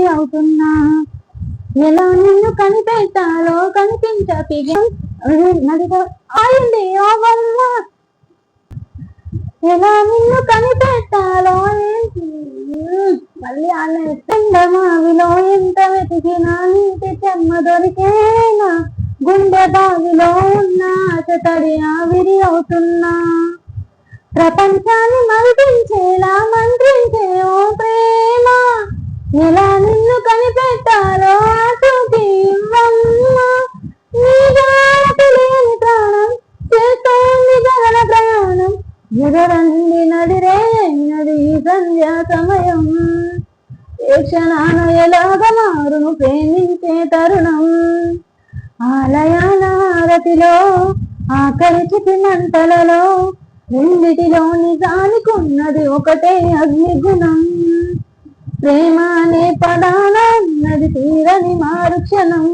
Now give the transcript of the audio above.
విరి అవుతున్నా. ఎలా నిన్ను కనిపెట్టాలో కనిపించపిగా వల్ల ఎలా నిన్ను కనిపెట్టాలో మళ్ళీ చందమావిలో ఎంత వెతికినా నీటి చెమ్మ దొరికేనా. గుండె బావిలో ఉన్న ఆశతడి ఆవిరి అవుతున్నా. ప్రపంచాన్ని మరిపించేలా మంత్రించే ఓ ప్రేమ, ఎలా నిన్ను కనిపెట్టాలో ఆచూకీ ఇవ్వమ్మా. నీ జాడకు లేని ప్రాణం చేస్తోంది గగన ప్రయాణం. ఎదురంది నడిరేనది సంధ్యా సమయం. ఏ క్షణాన ఎలాగ మారును ప్రేమించే తరుణం. ఆలయాల హారతిలో ఆఖరి చితి మంటలలో రెండిటిలో నిజానికున్నది ఒకటే అగ్నిగుణం. ప్రేమ అనే పదాన ఉన్నది తీరని మారు క్షణం.